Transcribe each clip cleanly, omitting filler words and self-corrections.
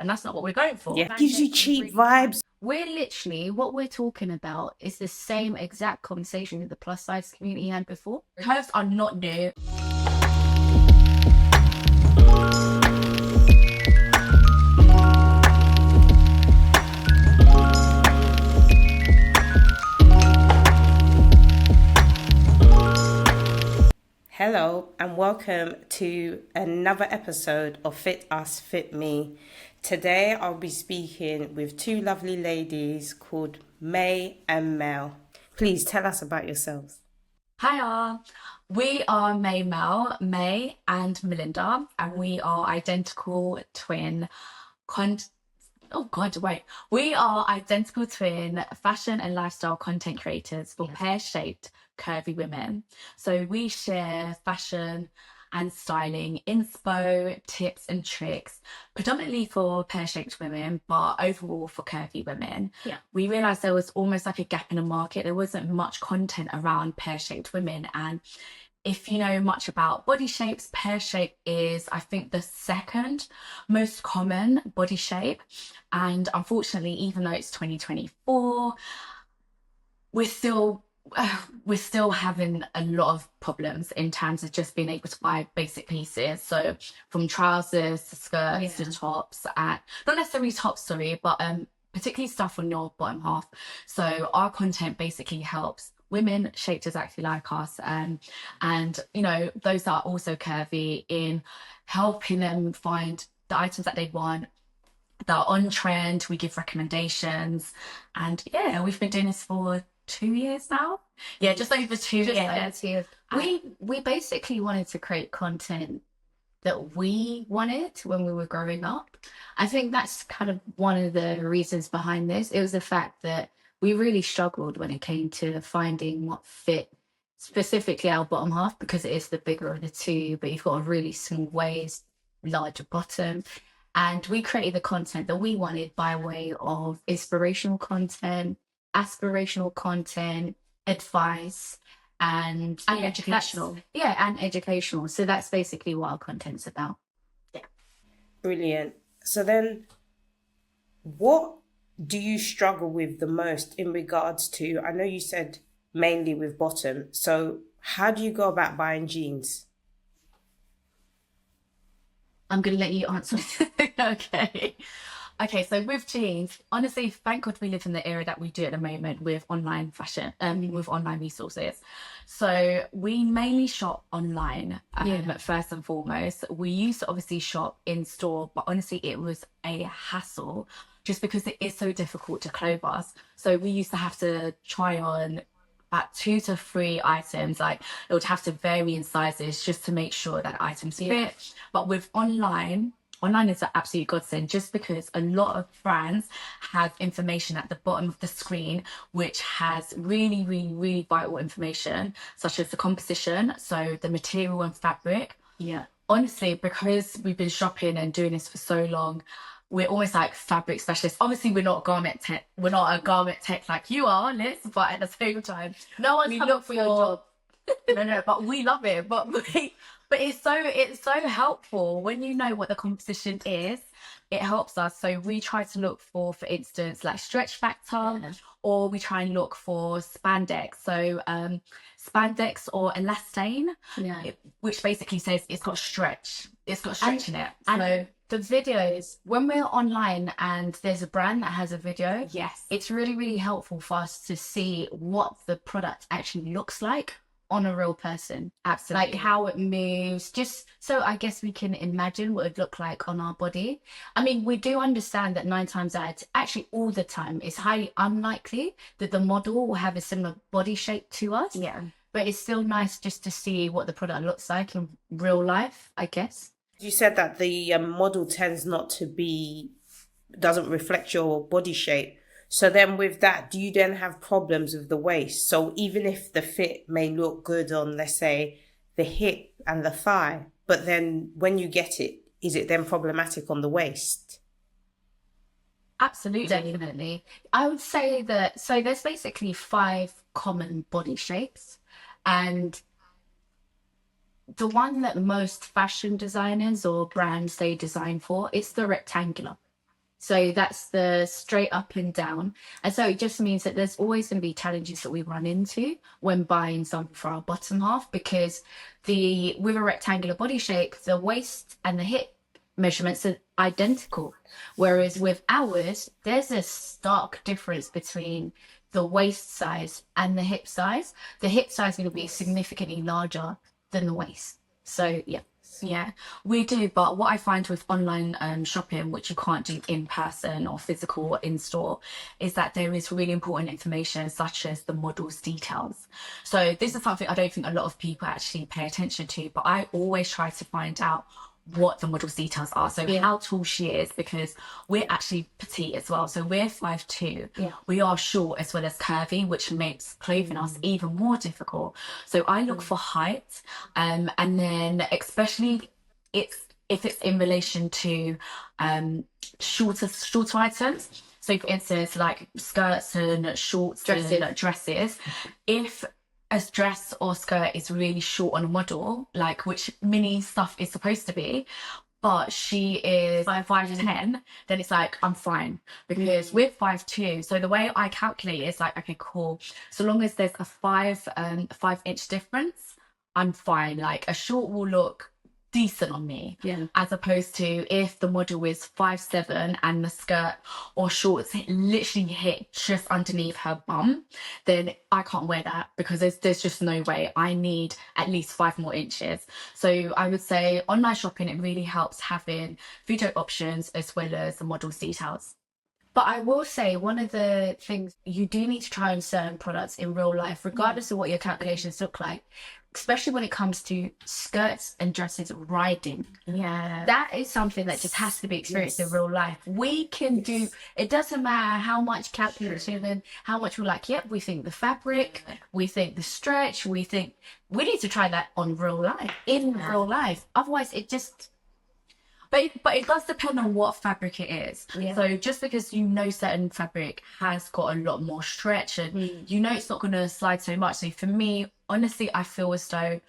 and that's not what we're going for. Yeah, gives you cheap vibes. We're literally, what we're talking about is the same exact conversation that the plus size community had before. Curves are not new. Hello and welcome to another episode of Fit Us, Fit Me. Today I'll be speaking with two lovely ladies called May and Mel. Please tell us about yourselves. Hiya, we are MayMel, May and Melinda, and we are identical twin we are identical twin fashion and lifestyle content creators for pear-shaped curvy women. So we share fashion and styling inspo, tips and tricks, predominantly for pear-shaped women, but overall for curvy women. Yeah. We realized there was almost like a gap in the market. There wasn't much content around pear-shaped women, and if you know much about body shapes, pear shape is, I think, the second most common body shape. And unfortunately, even though it's 2024, we're still having a lot of problems in terms of just being able to buy basic pieces. So from trousers to skirts to tops, and not necessarily tops, sorry, but particularly stuff on your bottom half. So our content basically helps women shaped exactly like us, and you know, those that are also curvy, in helping them find the items that they want that are on trend. We give recommendations, and yeah, we've been doing this for 2 years now. Yeah, just over 2 years. We basically wanted to create content that we wanted when we were growing up. I think that's kind of one of the reasons behind this. It was the fact that we really struggled when it came to finding what fit specifically our bottom half, because it is the bigger of the two, but you've got a really small waist, larger bottom. And we created the content that we wanted by way of inspirational content, aspirational content, advice, and educational. Yeah, and educational. So that's basically what our content's about. Yeah. Brilliant. So then, what do you struggle with the most in regards to, I know you said mainly with bottom, so how do you go about buying jeans? I'm going to let you answer. Okay, so with jeans, honestly, thank God we live in the era that we do at the moment with online fashion, with online resources. So we mainly shop online, first and foremost. We used to obviously shop in store, but honestly, it was a hassle just because it is so difficult to clothe us. So we used to have to try on about 2 to 3 items. Like, it would have to vary in sizes just to make sure that items fit. But with online is an absolute godsend, just because a lot of brands have information at the bottom of the screen which has really, really, really vital information, such as the composition, so the material and fabric. Yeah. Honestly, because we've been shopping and doing this for so long, we're almost like fabric specialists. Obviously, we're not garment tech. We're not a garment tech like you are, Liz. But at the same time, no one's coming for your job. No, but we love it. But it's so helpful when you know what the composition is. It helps us. So we try to look for instance, like stretch factor, or we try and look for spandex. So spandex or elastane, which basically says it's got stretch. It's got stretch in it. So the videos, when we're online and there's a brand that has a video, it's really, really helpful for us to see what the product actually looks like on a real person. Absolutely. Like how it moves, just so I guess we can imagine what it would look like on our body. I mean, we do understand that 9 times out of 10, actually all the time, it's highly unlikely that the model will have a similar body shape to us. Yeah. But it's still nice just to see what the product looks like in real life, I guess. You said that the model tends not to doesn't reflect your body shape. So then with that, do you then have problems with the waist? So even if the fit may look good on, let's say, the hip and the thigh, but then when you get it, is it then problematic on the waist? Absolutely. Definitely. I would say that, so there's basically 5 common body shapes, and the one that most fashion designers or brands they design for is the rectangular. So that's the straight up and down. And so it just means that there's always going to be challenges that we run into when buying something for our bottom half, because with a rectangular body shape, the waist and the hip measurements are identical. Whereas with ours, there's a stark difference between the waist size and the hip size. The hip size is going to be significantly larger than the waist. So yeah. Yeah, we do. But what I find with online shopping, which you can't do in person or physical or in store, is that there is really important information such as the model's details. So this is something I don't think a lot of people actually pay attention to, but I always try to find out what the model's details are. So how tall she is, because we're actually petite as well. So we're 5'2". Yeah. We are short as well as curvy, which makes clothing us even more difficult. So I look for height, and then especially if it's in relation to shorter items. So for instance, like skirts and shorts, dresses. If a dress or skirt is really short on a model, like which mini stuff is supposed to be, but she is 5'10", then it's like I'm fine, because we're 5'2". So the way I calculate it is like, okay, cool. So long as there's a 5-inch difference, I'm fine. Like a short will look decent on me, as opposed to if the model is 5'7" and the skirt or shorts literally hit just underneath her bum, then I can't wear that, because there's just no way. I need at least 5 more inches. So I would say online shopping, it really helps having photo options as well as the model's details. But I will say, one of the things, you do need to try on certain products in real life, regardless of what your calculations look like, especially when it comes to skirts and dresses riding. Yeah. That is something that just has to be experienced in real life. We can do, it doesn't matter how much calculation and how much we're like, yep, we think the fabric, we think the stretch, we need to try that on real life, in real life. Otherwise, it just... But it does depend on what fabric it is. Yeah. So just because certain fabric has got a lot more stretch, and it's not going to slide so much. So for me, honestly, I feel as though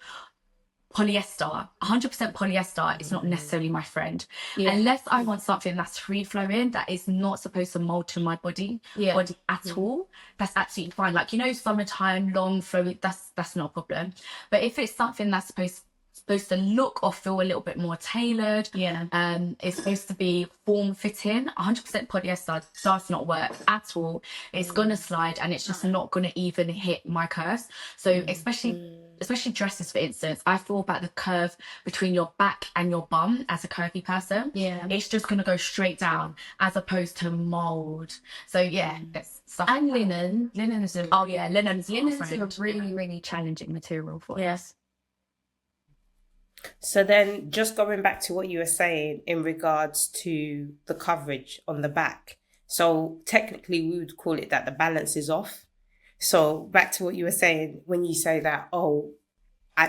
polyester, 100% polyester is not necessarily my friend. Unless I want something that's free flowing, that is not supposed to mold to my body at all. That's absolutely fine. Like, summertime, long flowing, that's not a problem. But if it's something that's supposed to look or feel a little bit more tailored, it's supposed to be form-fitting, 100% polyester does not work at all. It's gonna slide, and it's just not gonna even hit my curves. So especially dresses, for instance, I feel about the curve between your back and your bum as a curvy person. It's just gonna go straight down, as opposed to mold. So that's stuff. And linen is linen's a really, really challenging material for us. So then, just going back to what you were saying in regards to the coverage on the back. So technically we would call it that the balance is off. So back to what you were saying, when you say that,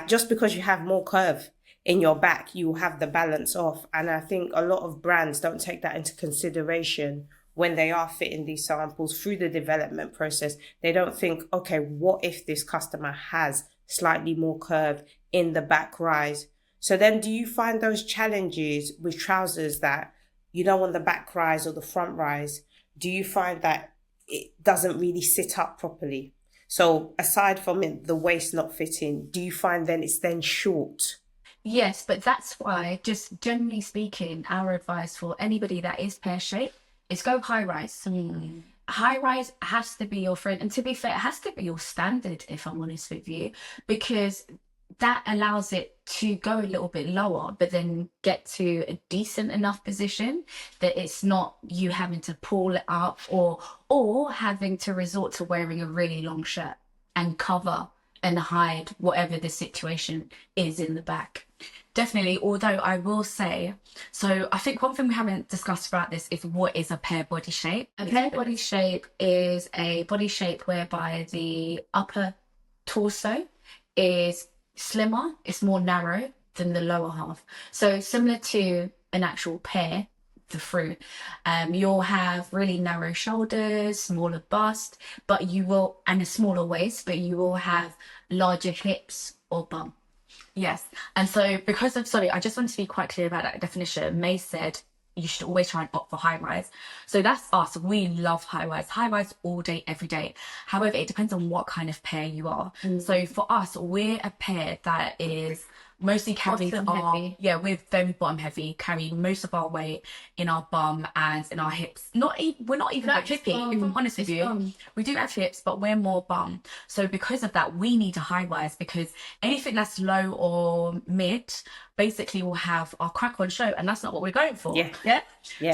just because you have more curve in your back, you will have the balance off. And I think a lot of brands don't take that into consideration when they are fitting these samples through the development process. They don't think, okay, what if this customer has slightly more curve in the back rise? So then, do you find those challenges with trousers that you don't want the back rise or the front rise? Do you find that it doesn't really sit up properly? So aside from the waist not fitting, do you find then it's then short? Yes, but that's why, just generally speaking, our advice for anybody that is pear-shaped is go high rise. High rise has to be your friend. And to be fair, it has to be your standard, if I'm honest with you, because that allows it to go a little bit lower, but then get to a decent enough position that it's not you having to pull it up or having to resort to wearing a really long shirt and cover and hide whatever the situation is in the back. Definitely, although I will say, so I think one thing we haven't discussed about this is what is a pear body shape. A pear body shape is a body shape whereby the upper torso is slimmer, it's more narrow than the lower half. So similar to an actual pear, the fruit, you'll have really narrow shoulders, smaller bust, and a smaller waist, but you will have larger hips or bum. Yes. And so I just want to be quite clear about that definition. May said you should always try and opt for high rise. So that's us. We love high rise all day, every day. However, it depends on what kind of pair you are. So for us, we're a pair that is mostly carries Bottom our heavy. we're very bottom heavy, carry most of our weight in our bum and in our hips. We're not even like hippie, if I'm honest with you. We do have hips, but we're more bum. So because of that, we need a high rise, because anything that's low or mid basically will have our crack on show, and that's not what we're going for. Yeah.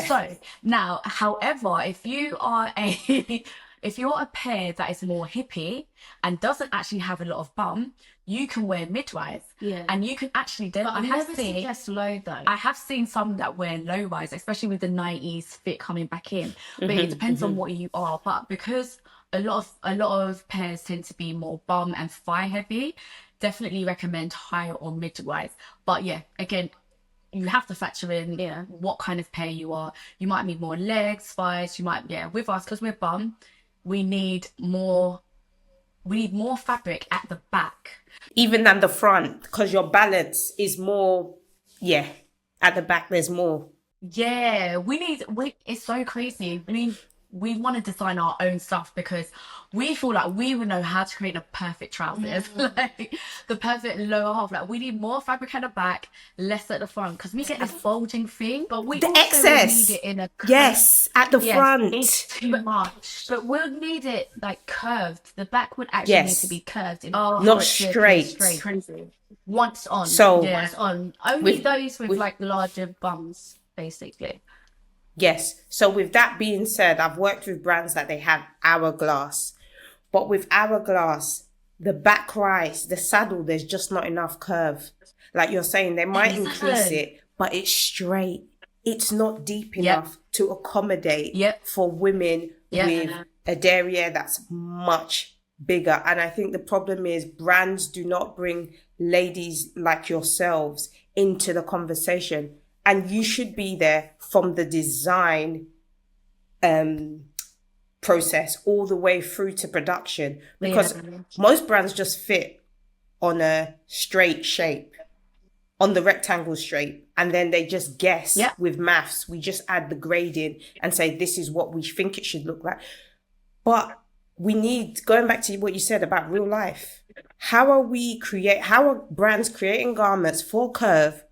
So now, however, if you are a if you're a pair that is more hippie and doesn't actually have a lot of bum, you can wear mid-rise. Yeah. And you can actually then, But I never suggest low though. I have seen some that wear low rise, especially with the 90s fit coming back in. But it depends on what you are. But because a lot of pairs tend to be more bum and thigh heavy, definitely recommend higher or mid-rise. But yeah, again, you have to factor in what kind of pair you are. You might need more legs, thighs. You might, with us, because we're bum, we need more fabric at the back. Even than the front, because your balance is more, at the back there's more. Yeah, it's so crazy. We want to design our own stuff because we feel like we would know how to create the perfect trousers, like the perfect lower half. Like we need more fabric at the back, less at the front, because we get this bulging thing, but we The also excess. need it in a At the front. It's too much. But we'll need it like curved. The back would actually need to be curved. Not straight. Crazy. Once on. So once on. Only those with like larger bums, basically. Yes. So with that being said, I've worked with brands that they have hourglass. But with hourglass, the back rise, the saddle, there's just not enough curve. Like you're saying, they might increase it, but it's straight. It's not deep enough to accommodate for women with a derriere that's much bigger. And I think the problem is brands do not bring ladies like yourselves into the conversation. And you should be there from the design process all the way through to production. Because most brands just fit on a straight shape, on the rectangle shape. And then they just guess with maths. We just add the grading and say, this is what we think it should look like. But we need, going back to what you said about real life, how are brands creating garments for curve,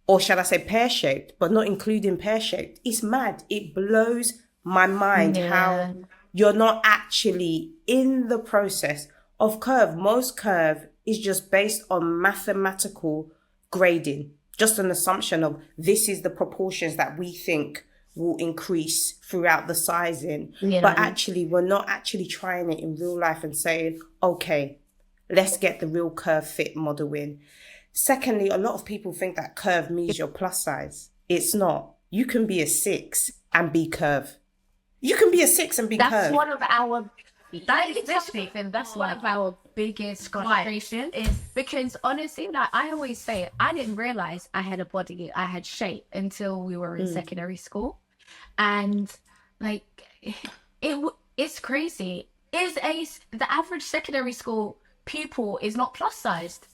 or shall I say pear-shaped, but not including pear-shaped? It's mad. It blows my mind how you're not actually in the process of curve. Most curve is just based on mathematical grading, just an assumption of this is the proportions that we think will increase throughout the sizing. But actually, we're not actually trying it in real life and saying, okay, let's get the real curve fit model in. Secondly, a lot of people think that curve means you're plus size. It's not. You can be a 6 and be curve. You can be a 6 and be curve. That's one of our biggest frustrations is because honestly, like I always say, I didn't realize I had a body, I had shape until we were in secondary school, and like it's crazy. The average secondary school pupil is not plus sized.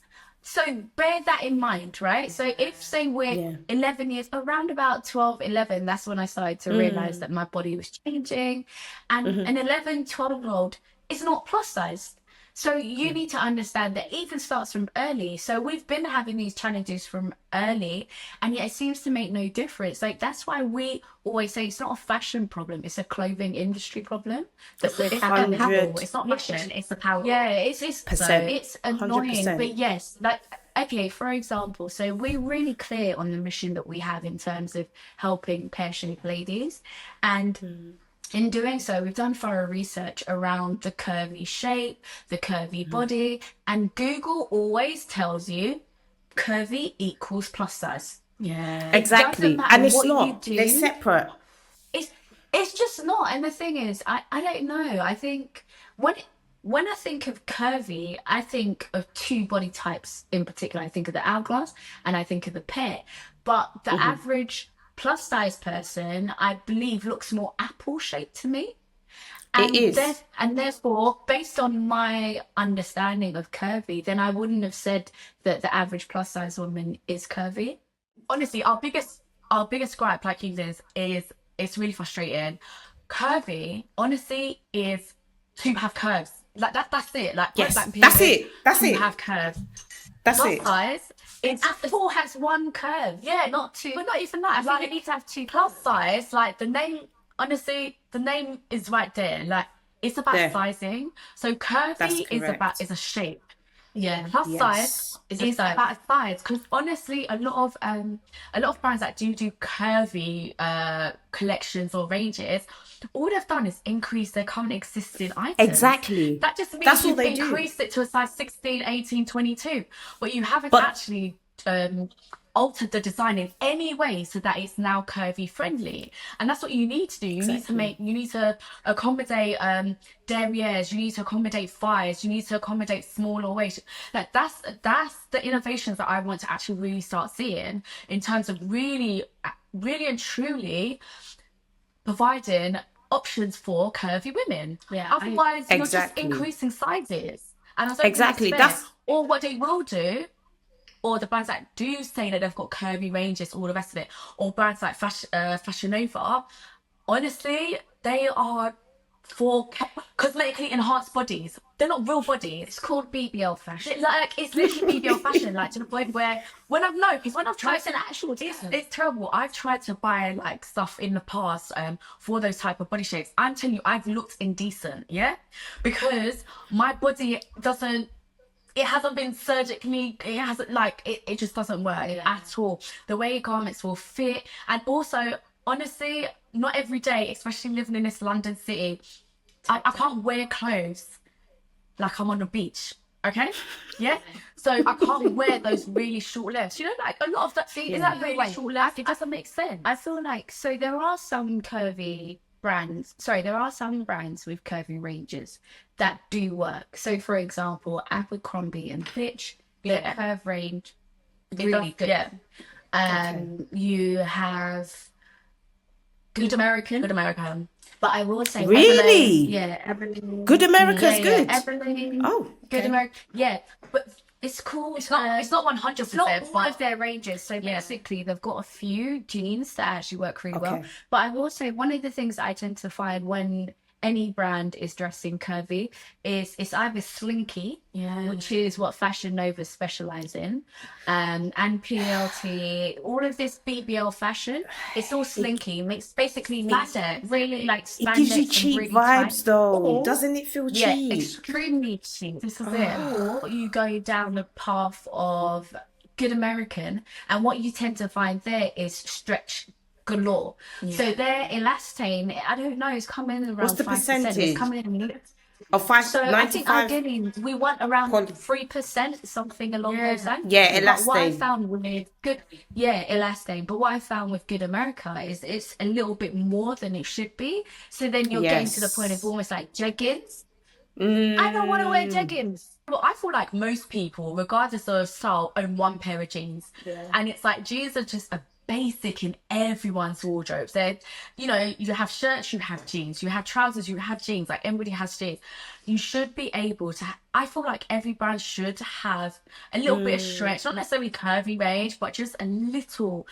So bear that in mind, right? So if, say, we're 11 years, around about 12, 11, that's when I started to realize that my body was changing. And an 11, 12-year-old is not plus sized. So you need to understand that it even starts from early. So we've been having these challenges from early, and yet it seems to make no difference. Like that's why we always say it's not a fashion problem; it's a clothing industry problem. That we're having. It's not fashion; it's the power. Yeah, it's annoying, 100%. But yes, like okay, for example, so we're really clear on the mission that we have in terms of helping pear-shaped ladies, and in doing so, we've done thorough research around the curvy shape, the curvy body, and Google always tells you curvy equals plus size. Yeah, exactly. And it's not. They're separate. It's just not. And the thing is, I don't know. I think when I think of curvy, I think of two body types in particular. I think of the hourglass and I think of the pear. But the average plus size person, I believe, looks more apple shaped to me. And it is. And therefore, based on my understanding of curvy, then I wouldn't have said that the average plus size woman is curvy. Honestly, our biggest our biggest gripe, like you did, is it's really frustrating. Curvy, honestly, is to have curves. Like that's it. Like point Yes, blank that's period, it. That's to it. have curves. That's Plus it. size, it's Apple has one curve. yeah, not two, but not even that. I think Like you need to have two plus size, like the name. Honestly, the name is right there. Like it's about There. sizing. So That's curvy is correct. a shape. Yeah. Plus size Yes. is about a size. Because honestly, a lot of brands that do curvy collections or ranges, all they've done is increase their current existing items. Exactly. That just means That's all you've they do. increased it to a size 16, 18, 22. But you haven't But- actually altered the design in any way so that it's now curvy friendly. And that's what you need to do. You need to accommodate derrieres, you need to accommodate thighs, you need to accommodate smaller waist. Like that's the innovations that I want to actually really start seeing in terms of really and truly providing options for curvy women. Yeah, Otherwise, you're just Exactly. increasing sizes. And I don't Exactly, think that's fair. that's- Or what they will do, or the brands that do say that they've got curvy ranges, all the rest of it, or brands like Fashion Nova, honestly, they are for cosmetically enhanced bodies. They're not real bodies. It's called BBL fashion. Like it's literally BBL fashion, like to the point where when I've tried It's an actual difference. it's terrible. I've tried to buy like stuff in the past for those type of body shapes. I'm telling you, I've looked indecent, yeah, because my body doesn't. It hasn't been surgically. It hasn't like it just doesn't work at all. The way garments will fit, and also honestly, not every day, especially living in this London city, I can't wear clothes like I'm on the beach. Okay, yeah. So I can't wear those really short lengths. You know, like a lot of that. Is that really short length? It doesn't make sense. I feel like so there are some brands with curvy ranges that do work. So for example, Abercrombie and Fitch, their curve range really good. Yeah. You have Good American. But I will say, Really? Evelyn. Good America's good. Evelyn. Oh, Good okay. America. Yeah, but it's cool. It's not 100%. It's not all of their ranges. So basically, they've got a few jeans that actually work really well. Okay. But I will say, one of the things I tend to find when any brand is dressing curvy is it's either slinky, which is what Fashion Nova specialize in, and PLT, all of this BBL fashion, it's all slinky. Makes basically makes it really like It gives you spandex cheap and really vibes, tight. though. Or- Doesn't it feel Yeah, cheap? extremely cheap. This is it. Or you go down the path of Good American, and what you tend to find there is stretch galore. So their elastane, I don't know, it's coming in around What's the 5%. percentage? It's coming in. Of five, So I think 95. ideally we want around Quality. 3%, something along those lines. Yeah, But what I elastane. found with elastane. But what I found with Good America is it's a little bit more than it should be. So then you're getting to the point of almost like jeggings. I don't want to wear jeggings. Well, I feel like most people, regardless of style, own one pair of jeans. And it's like jeans are just a basic in everyone's wardrobes. They're, you have shirts, you have jeans, you have trousers, you have jeans. Like everybody has jeans. You should be able to. I feel like every brand should have a little bit of stretch, not necessarily curvy range, but just a little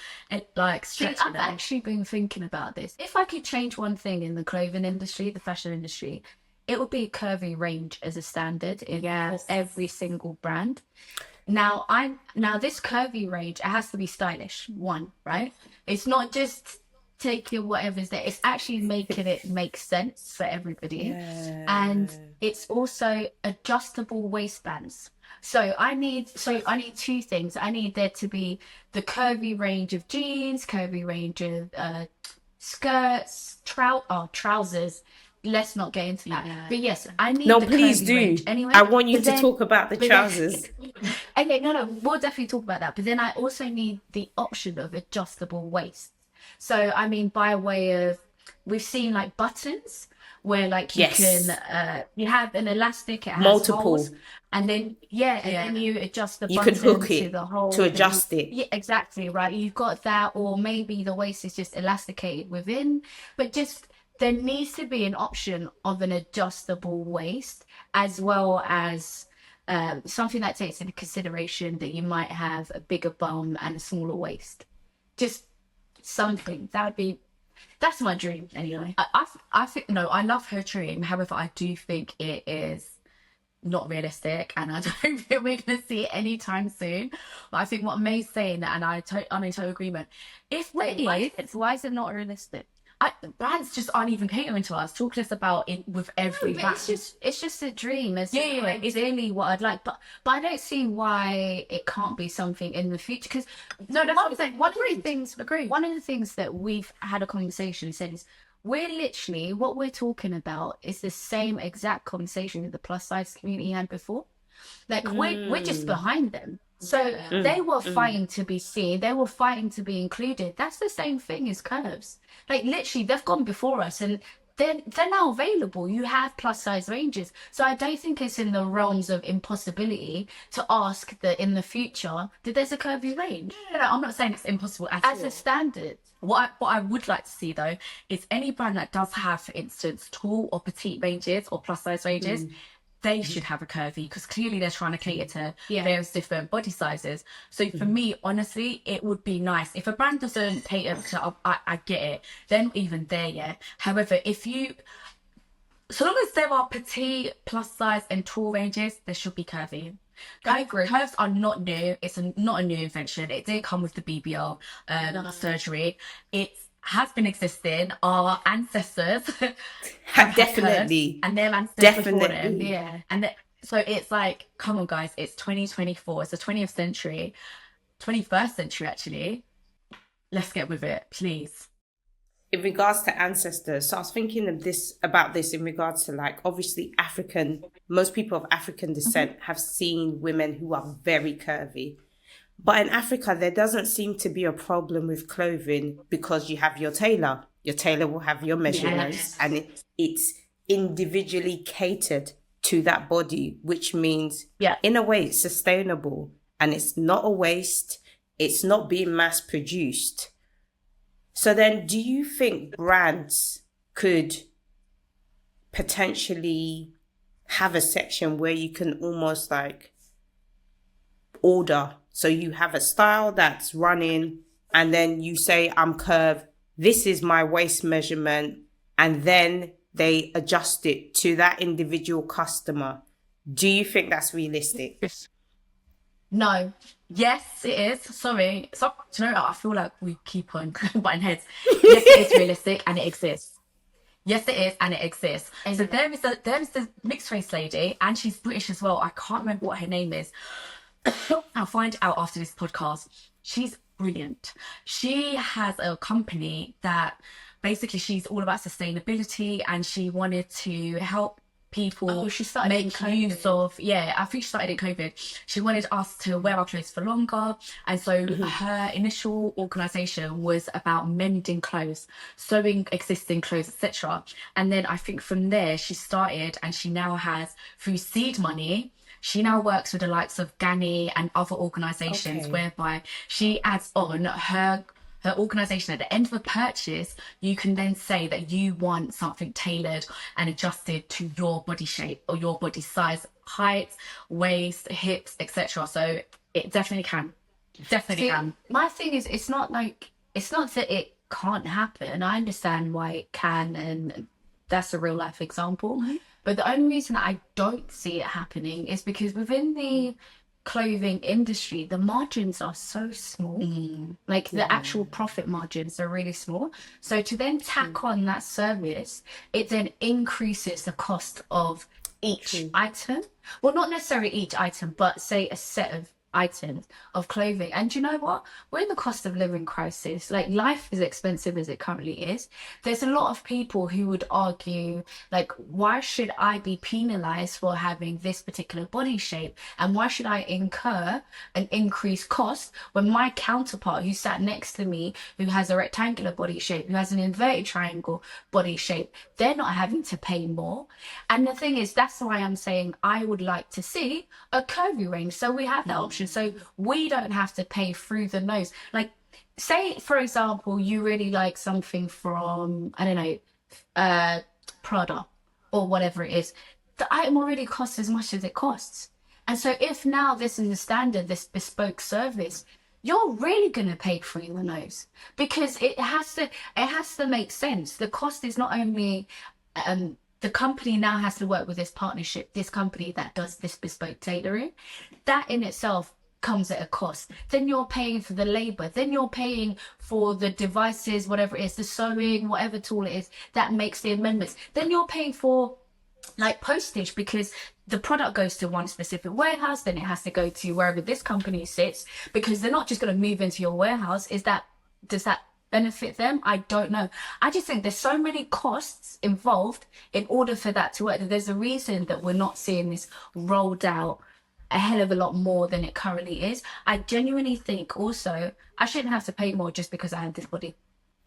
like stretch. I've actually been thinking about this. If I could change one thing in the clothing industry, the fashion industry, it would be a curvy range as a standard in for every single brand. Now this curvy range, it has to be stylish. One, right? It's not just take your whatever's there. It's actually making it make sense for everybody. And it's also adjustable waistbands. So I need two things. I need there to be the curvy range of jeans, curvy range of skirts, trousers. Let's not get into that. But yes, I need No, the please curvy do. range anyway. I want you But to then- talk about the but then- trousers. Okay, no, we'll definitely talk about that. But then I also need the option of adjustable waist. So I mean, by way of, we've seen like buttons where like you can you have an elastic, it has Multiple. holes, and then and then you adjust the You button can hook to it the hole to adjust it. Yeah, exactly right. You've got that, or maybe the waist is just elasticated within, but just there needs to be an option of an adjustable waist, as well as something that takes into consideration that you might have a bigger bum and a smaller waist. Just something. That's my dream anyway. I think, no, I love her dream. However, I do think it is not realistic, and I don't think we're going to see it anytime soon. But I think what May's saying, and I'm in total agreement. If Why is it not realistic? brands just aren't even catering to us, talk to us about it with every brand. It's just a dream. It's Yeah. It's really what I'd like, but I don't see why it can't be something in the future. Because No, that's what I'm saying. one of the things that we've had a conversation since, we're literally, what we're talking about is the same exact conversation that the plus size community had before. Like we're just behind them. So they were fighting to be seen. They were fighting to be included. That's the same thing as curves. Like literally, they've gone before us, and they're now available. You have plus size ranges. So I don't think it's in the realms of impossibility to ask that in the future that there's a curvy range No, I'm not saying it's impossible at all. as a standard. What I would like to see though is any brand that does have, for instance, tall or petite ranges or plus size ranges, they should have a curvy, because clearly they're trying to cater to various different body sizes. So for me, honestly, it would be nice if a brand doesn't cater to, I get it, they're not even there yet. However, so long as there are petite, plus size and tall ranges, there should be curvy. I agree. Curves are not new. It's not a new invention. It didn't come with the BBL surgery. It has been existing. Our ancestors have Definitely. curves, and their ancestors before them. Definitely. Yeah. And so it's like, come on, guys, it's 2024. It's the 20th century, 21st century, actually. Let's get with it, please. In regards to ancestors, so I was thinking about this in regards to, like, obviously most people of African descent have seen women who are very curvy. But in Africa, there doesn't seem to be a problem with clothing because you have your tailor. Your tailor will have your measurements, and it's individually catered to that body, which means, in a way, it's sustainable and it's not a waste. It's not being mass produced. So then, do you think brands could potentially have a section where you can almost like order? So you have a style that's running, and then you say, I'm curved, this is my waist measurement, and then they adjust it to that individual customer. Do you think that's realistic? No. Yes, it is. Sorry. So, do you know what? I feel like we keep on butting heads. Yes, it is realistic, and it exists. Yes, it is, and it exists. So there is the mixed race lady, and she's British as well. I can't remember what her name is. I'll find out after this podcast. She's brilliant. She has a company that basically she's all about sustainability, and she wanted to help people make use of, I think she started in COVID. She wanted us to wear our clothes for longer, and so her initial organisation was about mending clothes, sewing existing clothes, etc. And then I think from there she started, and she now has, through seed money, she now works with the likes of Gani and other organisations, whereby she adds on her organisation. At the end of a purchase, you can then say that you want something tailored and adjusted to your body shape or your body size, height, waist, hips, etc. So it definitely can. Can. My thing is, it's not that it can't happen. I understand why it can, and that's a real life example. But the only reason I don't see it happening is because within the clothing industry, the margins are so small. Like the actual profit margins are really small. So to then tack on that service, it then increases the cost of each item. Well, not necessarily each item, but say a set of items of clothing. And you know what? We're in the cost of living crisis. Like, life is expensive as it currently is. There's a lot of people who would argue, like, why should I be penalized for having this particular body shape? And why should I incur an increased cost when my counterpart who sat next to me, who has a rectangular body shape, who has an inverted triangle body shape, they're not having to pay more? And the thing is, that's why I'm saying I would like to see a curvy range. So we have that option. So we don't have to pay through the nose. Like, say, for example, you really like something from, I don't know, Prada or whatever it is. The item already costs as much as it costs. And so if now this is a standard, this bespoke service, you're really gonna pay for your nose, because it has to make sense. The cost is not only the company now has to work with this partnership, this company that does this bespoke tailoring. That in itself comes at a cost. Then you're paying for the labor, then you're paying for the devices, whatever it is, the sewing, whatever tool it is that makes the amendments. Then you're paying for like postage, because the product goes to one specific warehouse, then it has to go to wherever this company sits, because they're not just going to move into your warehouse. Does that benefit them? I don't know. I just think there's so many costs involved in order for that to work. There's a reason that we're not seeing this rolled out a hell of a lot more than it currently is. I genuinely think also I shouldn't have to pay more just because I have this body.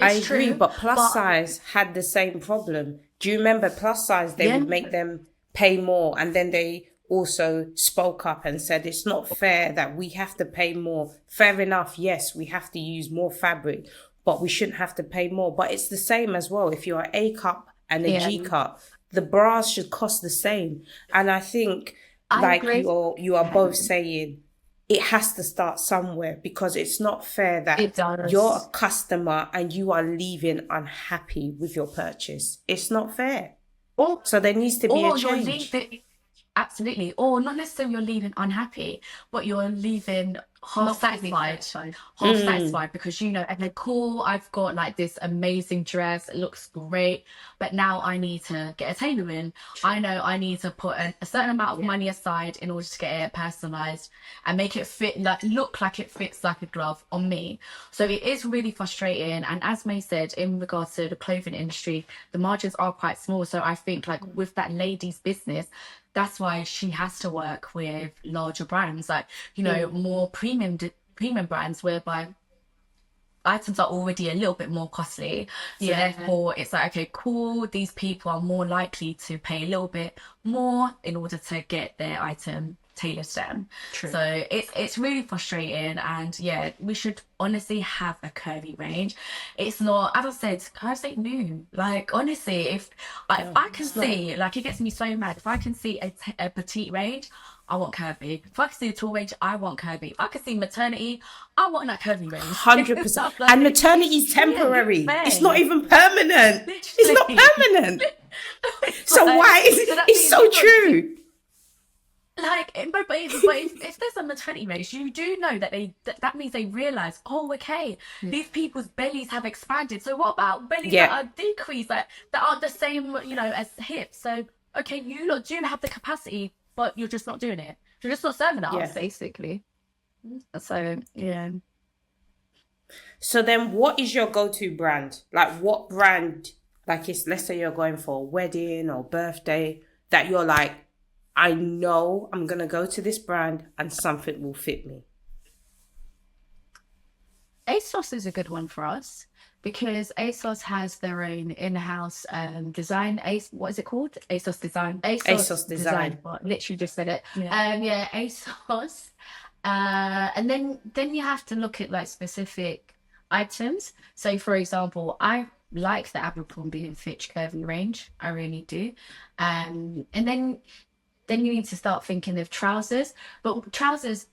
I It's agree, true, but plus size had the same problem. Do you remember plus size? They would make them pay more, and then they also spoke up and said it's not fair that we have to pay more. Fair enough, yes, we have to use more fabric, but we shouldn't have to pay more. But it's the same as well. If you're an A cup and a G cup, the bras should cost the same. And I think, like you are both saying, it has to start somewhere, because it's not fair that you're a customer and you are leaving unhappy with your purchase. It's not fair. So there needs to be a change. Absolutely. Or not necessarily you're leaving unhappy, but you're leaving half satisfied because, you know, okay, cool, I've got like this amazing dress, it looks great, but now I need to get a tailor in. I know I need to put a certain amount of money aside in order to get it personalized and make it fit, like look like it fits like a glove on me. So it is really frustrating. And as May said, in regards to the clothing industry, the margins are quite small. So I think like with that lady's business, that's why she has to work with larger brands, like, you know, more premium brands, whereby items are already a little bit more costly. So therefore it's like, okay, cool, these people are more likely to pay a little bit more in order to get their item tailored to them. True. So it's really frustrating. And yeah, we should honestly have a curvy range. It's not, as I said, curves ain't new. Like honestly, if I can see, like it gets me so mad, if I can see a petite range, I want curvy. If I can see a tall range, I want curvy. If I can see maternity, I want that curvy range. 100%. And maternity is temporary. It's not even permanent. It's not permanent. So why? It's so true. Like, but if there's a maternity range, you do know that that means they realise, oh, okay, these people's bellies have expanded. So what about bellies that are decreased, that aren't the same, you know, as hips? So okay, you lot do have the capacity, but you're just not doing it. You're just not serving us, basically. So yeah. So then, what is your go-to brand? Like, what brand? Like, let's say you're going for a wedding or birthday, that you're like, I know I'm going to go to this brand and something will fit me. ASOS is a good one for us, because ASOS has their own in-house design. What is it called? ASOS Design. ASOS Design. Well, literally just said it. ASOS. And then you have to look at like specific items. So for example, I like the Abercrombie and Fitch curvy range. I really do. And then you need to start thinking of trousers. But trousers,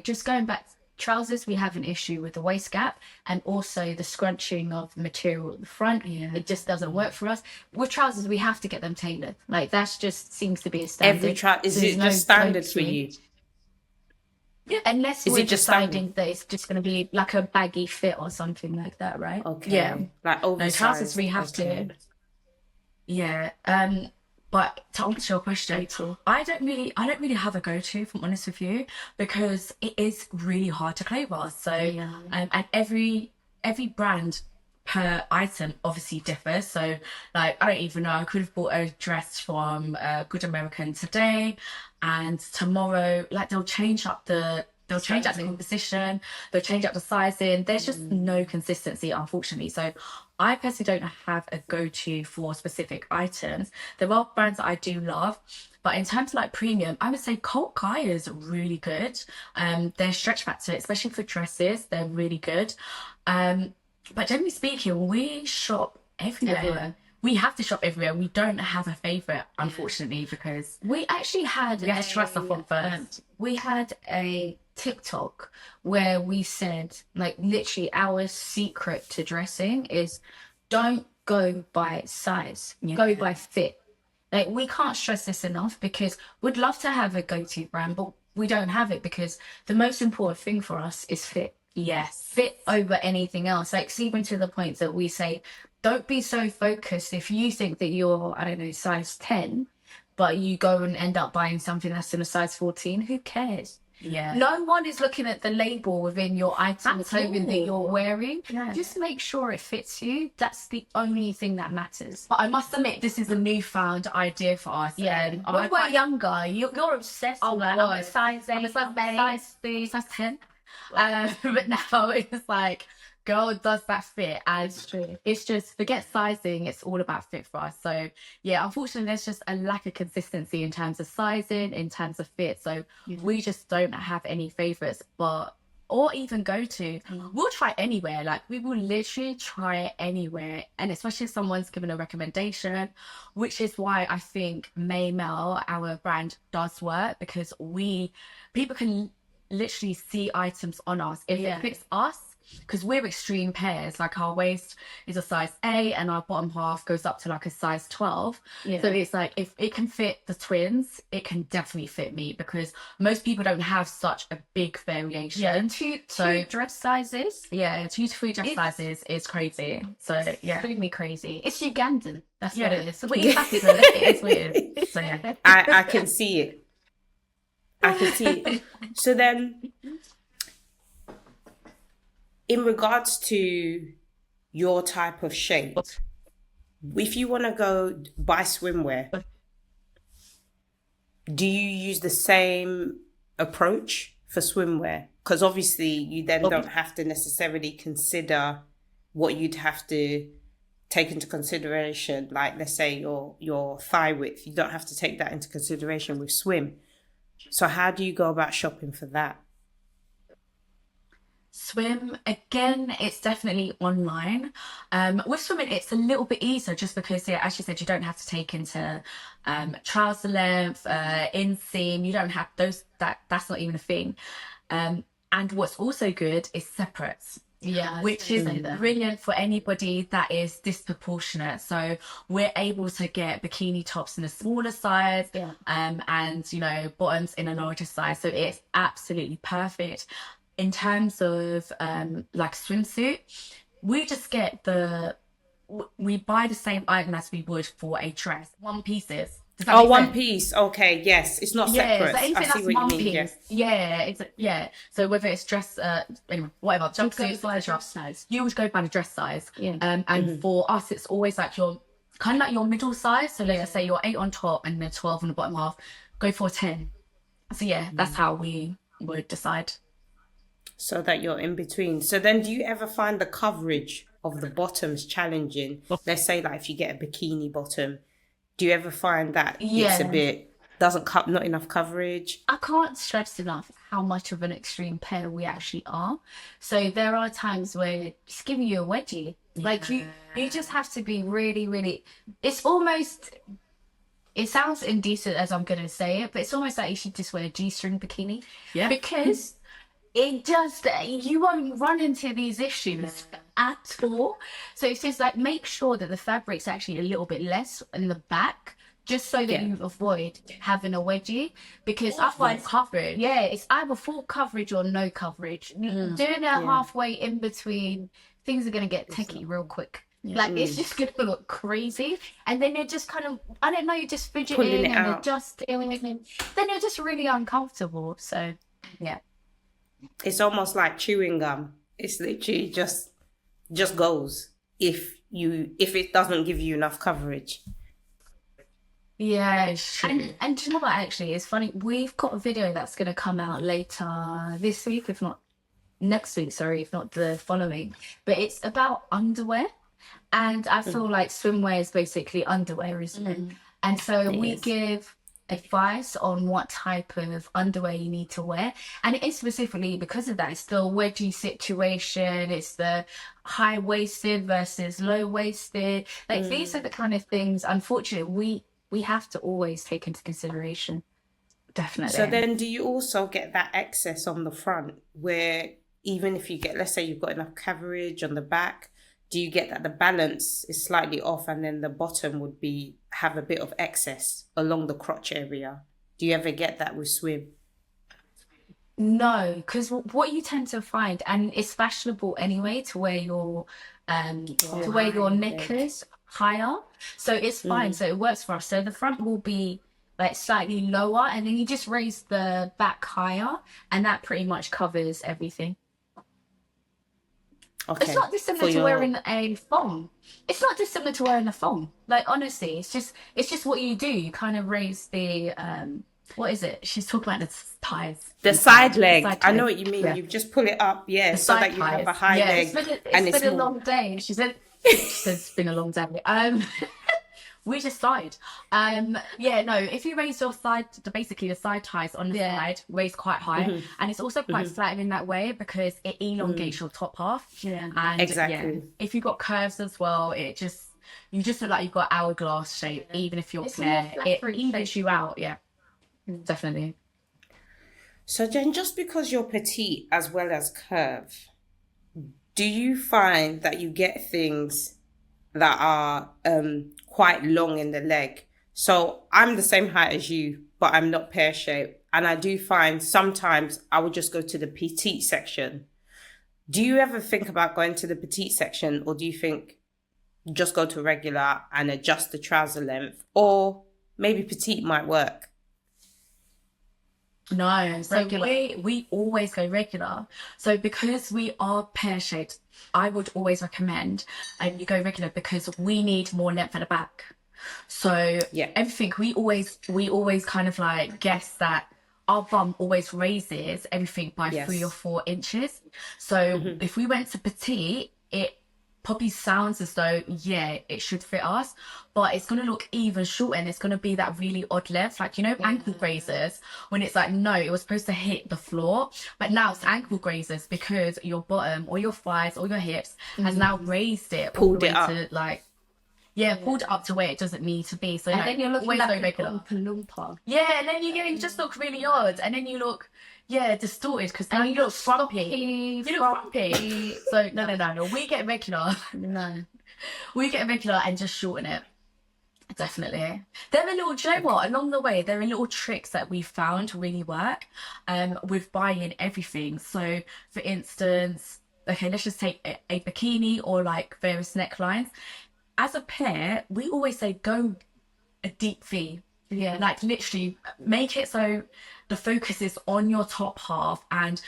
just going back, trousers, we have an issue with the waist gap and also the scrunching of the material at the front. It just doesn't work for us. With trousers, we have to get them tailored. Like that just seems to be a standard. Is it just standard for you? Yeah, unless we're deciding that it's just going to be like a baggy fit or something like that, right? Okay. Yeah. Like oversized. No, trousers we have to. Yeah. But to answer your question, I don't really have a go-to, if I'm honest with you, because it is really hard to clothe us. So, and every brand per item obviously differs. So, like, I don't even know. I could have bought a dress from Good American today, and tomorrow, like, they'll change up the composition, they'll change up the sizing. There's just no consistency, unfortunately. So I personally don't have a go-to for specific items. There are brands that I do love, but in terms of like premium, I would say Cult Kai is really good. Their stretch factor, especially for dresses, they're really good. But generally speaking, we shop everywhere. We have to shop everywhere. We don't have a favourite, unfortunately, because we actually had we have to trust our first. We had a TikTok where we said, like, literally our secret to dressing is don't go by size, go by fit. Like, we can't stress this enough because we'd love to have a go-to brand, but we don't have it because the most important thing for us is fit. Yes. Fit over anything else. Like, even to the point that we say, don't be so focused. If you think that you're, I don't know, size 10, but you go and end up buying something that's in a size 14, who cares? Yeah. No one is looking at the label within your item of clothing that you're wearing. Yeah. Just make sure it fits you. That's the only thing that matters. But I must admit, this is a newfound idea for us. Yeah. When we're younger, you're obsessed with like, I'm a size 8, size 3, size 10. But now it's like, girl, does that fit? And true. it's just, forget sizing, it's all about fit for us. So yeah, unfortunately there's just a lack of consistency in terms of sizing, in terms of fit. So we just don't have any favorites, but or even go to. We'll try anywhere. Like, we will literally try anywhere, and especially if someone's given a recommendation, which is why I think MayMel, our brand, does work, because people can literally see items on us if it fits us, because we're extreme pairs. Like, our waist is a size 8 and our bottom half goes up to like a size 12. So it's like, if it can fit the twins, it can definitely fit me, because most people don't have such a big variation. Two dress sizes. 2 to 3 dress sizes is crazy. So yeah, Extremely crazy. It's Ugandan. That's what it is. So it's weird. So yeah, I can see it. I can see it. So then, in regards to your type of shape, if you want to go buy swimwear, do you use the same approach for swimwear? Because obviously you then don't have to necessarily consider what you'd have to take into consideration. Like, let's say your thigh width, you don't have to take that into consideration with swim. So how do you go about shopping for that? swim again, it's definitely online. With swimming, it's a little bit easier, just because, yeah, as you said, you don't have to take into trouser length, inseam. You don't have those. That's not even a thing. And what's also good is separates. Yeah, which is brilliant for anybody that is disproportionate. So we're able to get bikini tops in a smaller size, and bottoms in a larger size. So it's absolutely perfect. In terms of like swimsuit, we just get we buy the same item as we would for a dress. One pieces. Oh, one piece. Okay, yes, it's not separate. So anything I see that's what one you mean. piece. Yeah. So whether it's dress, anyway, whatever, jumpsuit, dress size, you would go by the dress size. And for us, it's always like your kind of like your middle size. So let's say you're 8 on top and then 12 on the bottom half. Go for 10. So yeah, that's how we would decide. So that you're in between. So then, do you ever find the coverage of the bottoms challenging? Let's say, like, if you get a bikini bottom, do you ever find that it's a bit not enough coverage? I can't stress enough how much of an extreme pair we actually are. So there are times where it's giving you a wedgie. Like, you just have to be really, really. It's almost. It sounds indecent as I'm gonna say it, but it's almost like you should just wear a G-string bikini. Yeah. Because you won't run into these issues at all. So it's just like, make sure that the fabric's actually a little bit less in the back, just so that you avoid having a wedgie, because otherwise coverage. Yeah, it's either full coverage or no coverage. Doing it halfway in between, things are gonna get techie real quick. Like, it's just gonna look crazy, and then you're just kind of, I don't know, you're just fidgeting and adjusting, then you're just really uncomfortable. So yeah. It's almost like chewing gum. It's literally just goes if it doesn't give you enough coverage. Yeah, and do you know what, actually, it's funny, we've got a video that's going to come out later this week, if not next week, if not the following, but it's about underwear, and I feel like swimwear is basically underwear, isn't it? And so we give advice on what type of underwear you need to wear, and it is specifically because of that. It's the wedgie situation, it's the high-waisted versus low-waisted, like these are the kind of things, unfortunately, we have to always take into consideration. Definitely. So then do you also get that excess on the front where even if you get, let's say you've got enough coverage on the back, do you get that the balance is slightly off and then the bottom would be have a bit of excess along the crotch area? Do you ever get that with swim? No, because what you tend to find, and it's fashionable anyway, to wear your knickers higher, so it's fine. So it works for us. So the front will be like slightly lower, and then you just raise the back higher, and that pretty much covers everything. Okay. It's not dissimilar to wearing a thong. It's not dissimilar to wearing a thong. Like, honestly, it's just what you do. You kind of raise the what is it? She's talking about the ties. The side leg. Side I ties. know what you mean. Yeah. You just pull it up, The so that side you have a ties. high Yeah, leg. it's been a long day. She said it's been a long day. We just started. Yeah, no, if you raise your side, basically the side ties on the side, raise quite high. And it's also quite flat in that way because it elongates your top half. Yeah. And Exactly. if you've got curves as well, you just look like you've got hourglass shape, even if you're clear. It evens you out, yeah. Definitely. So then just because you're petite as well as curve, do you find that you get things that are quite long in the leg? So I'm the same height as you, but I'm not pear-shaped. And I do find sometimes I would just go to the petite section. Do you ever think about going to the petite section, or do you think just go to regular and adjust the trouser length? Or maybe petite might work? No, so we always go regular. So because we are pear-shaped, I would always recommend you go regular because we need more length at the back. So everything we always kind of like guess that our bum always raises everything by 3 or 4 inches. So if we went to petite, it probably sounds as though it should fit us, but it's going to look even shorter and it's going to be that really odd length, like ankle grazers, when it's like, no, it was supposed to hit the floor, but now it's ankle grazers because your bottom or your thighs or your hips has now raised it, pulled it up to like pulled it up to where it doesn't need to be. So and then you're looking like a lumpa. Yeah, and then you just look really odd, and then you look distorted because now you look frumpy. You look frumpy. So no. We get regular. We get regular and just shorten it. Definitely. There are little, do you know what? Along the way, there are little tricks that we found really work with buying everything. So, for instance, okay, let's just take a bikini or like various necklines. As a pair, we always say go a deep V. Yeah, like literally make it so the focus is on your top half, and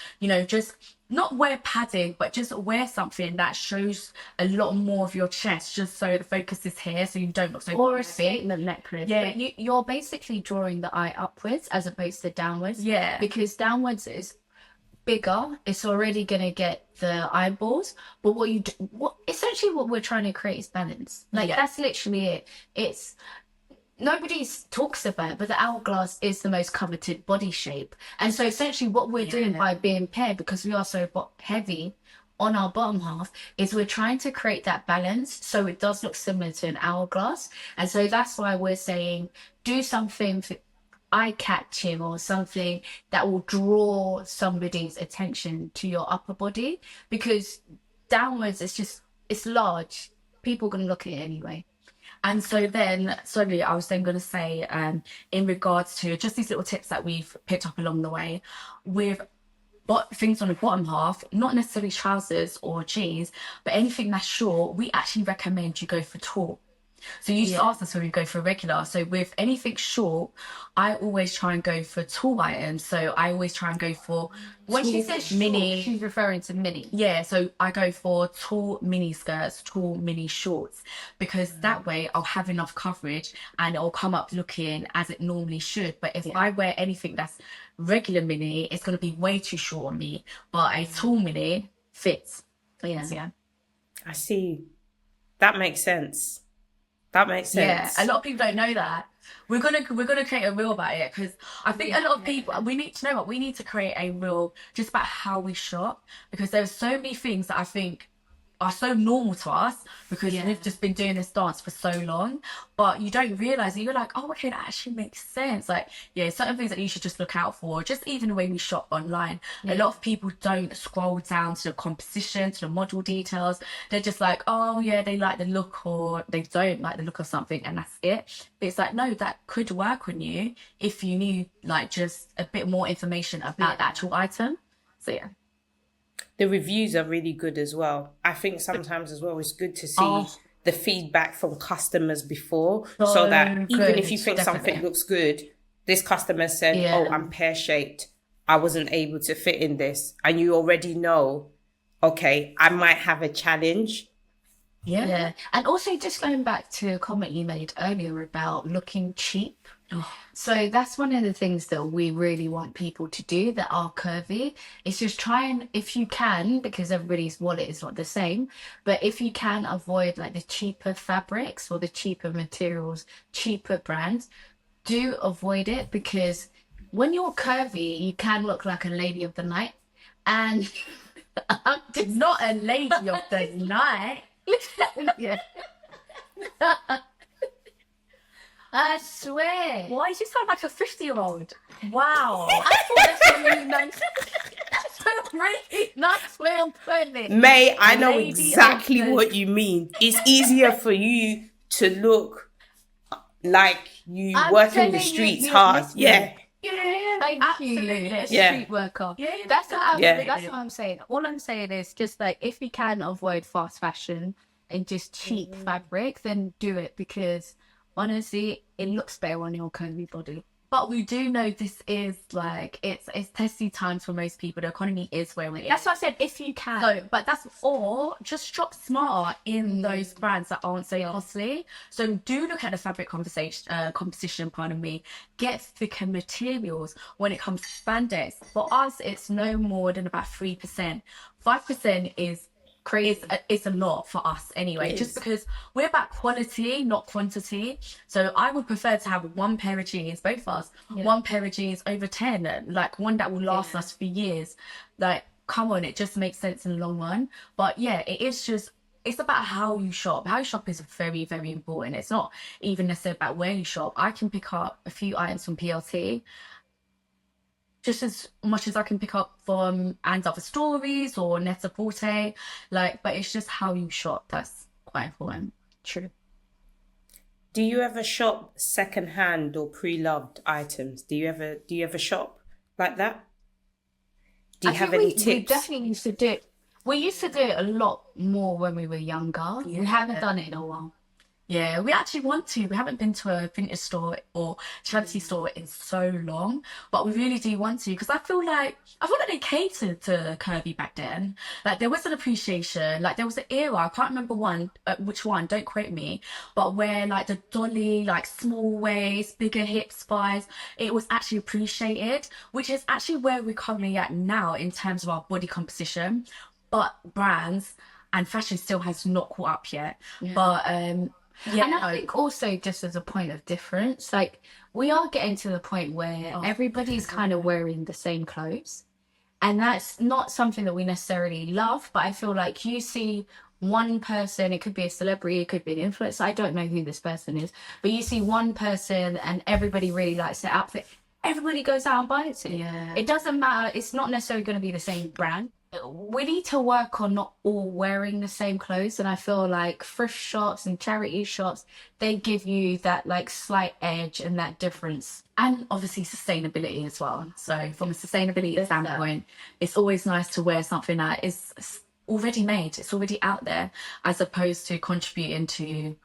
just not wear padding, but just wear something that shows a lot more of your chest, just so the focus is here, so you don't look so. Or a statement necklace. Yeah, you're basically drawing the eye upwards as opposed to downwards. Yeah, because downwards is bigger, it's already gonna get the eyeballs, but essentially what we're trying to create is balance. Like that's literally it. It's nobody talks about it, but the hourglass is the most coveted body shape, and so essentially what we're doing by being paired, because we are so heavy on our bottom half, is we're trying to create that balance so it does look similar to an hourglass. And so that's why we're saying do something eye-catching or something that will draw somebody's attention to your upper body, because downwards it's large, people are going to look at it anyway. And so then, sorry, I was then going to say, in regards to just these little tips that we've picked up along the way with things on the bottom half, not necessarily trousers or jeans, but anything that's short, we actually recommend you go for tall. So you just asked us when we go for regular. So with anything short, I always try and go for tall items. So I always try and go for, when she says mini, she's referring to mini. Yeah, so I go for tall mini skirts, tall mini shorts, because that way I'll have enough coverage and it'll come up looking as it normally should. But if I wear anything that's regular mini, it's going to be way too short on me. But a tall mini fits. So yeah. I see. That makes sense. That makes sense. Yeah, a lot of people don't know that. We're gonna create a reel about it, because I think a lot of people, we need to create a reel just about how we shop, because there's so many things that I think are so normal to us because we've just been doing this dance for so long, but you don't realize it. You're like, oh, okay, that actually makes sense. Like, yeah, certain things that you should just look out for. Just even the way we shop online, a lot of people don't scroll down to the composition, to the model details. They're just like, oh yeah, they like the look or they don't like the look of something, and that's it. But it's like, no, that could work on you if you knew like just a bit more information about the actual item. So yeah. The reviews are really good as well. I think sometimes as well, it's good to see the feedback from customers before, so that even if you think something looks good, this customer said, oh, I'm pear-shaped, I wasn't able to fit in this. And you already know, okay, I might have a challenge. Yeah. And also just going back to a comment you made earlier about looking cheap. So that's one of the things that we really want people to do that are curvy, is just try and, if you can, because everybody's wallet is not the same, but if you can avoid like the cheaper fabrics or the cheaper materials, cheaper brands, do avoid it, because when you're curvy, you can look like a lady of the night. And I'm just Not a lady of the night. yeah. I swear. Why do you sound like a 50-year-old? Wow. I thought that's a really nice. That's so great. That's where I'm putting it. May, I know Lady exactly of the- what you mean. It's easier for you to look like you I'm work in telling the you, streets you hard. missed Yeah. Yeah, thank Absolutely. you. That's Yeah. street worker. Yeah, That's what Yeah. that's what I'm saying. All I'm saying is just like, if you can avoid fast fashion and just cheap fabric, then do it, because honestly, it looks better on your curvy body. But we do know this is like it's testy times for most people. The economy is where it is. That's what I said. If you can, So, but that's or just shop smarter in those brands that aren't so costly. So do look at the fabric composition. Pardon me. Get thicker materials when it comes to spandex. For us, it's no more than about 3%. 5% is crazy. It's a lot for us anyway, just because we're about quality, not quantity. So I would prefer to have one pair of jeans, both of us, one pair of jeans over 10, like one that will last us for years. Like, come on, it just makes sense in the long run. But yeah, it's about how you shop. How you shop is very, very important. It's not even necessarily about where you shop. I can pick up a few items from PLT just as much as I can pick up from And Other Stories or Net-a-Porter. Like, but it's just how you shop that's quite important. true. Do you ever shop second-hand or pre-loved items? Do you ever shop like that? Do you have any tips? We definitely used to do it. We used to do it a lot more when we were younger. We haven't done it in a while. Yeah, we actually want to. We haven't been to a vintage store or charity store in so long, but we really do want to, because I feel like they catered to curvy back then. Like, there was an appreciation. Like, there was an era, I can't remember which one, don't quote me, but where like the dolly, like small waist, bigger hips, thighs, it was actually appreciated, which is actually where we're currently at now in terms of our body composition. But brands and fashion still has not caught up yet. But Yeah, and I think also, just as a point of difference, like, we are getting to the point where everybody's kind of wearing the same clothes, and that's not something that we necessarily love. But I feel like you see one person, it could be a celebrity, it could be an influencer, I don't know who this person is, but you see one person and everybody really likes their outfit, everybody goes out and buys it. It doesn't matter, it's not necessarily going to be the same brand. We need to work on not all wearing the same clothes, and I feel like thrift shops and charity shops, they give you that like slight edge and that difference. And obviously sustainability as well. So from a sustainability standpoint, it's always nice to wear something that is already made, it's already out there, as opposed to contributing to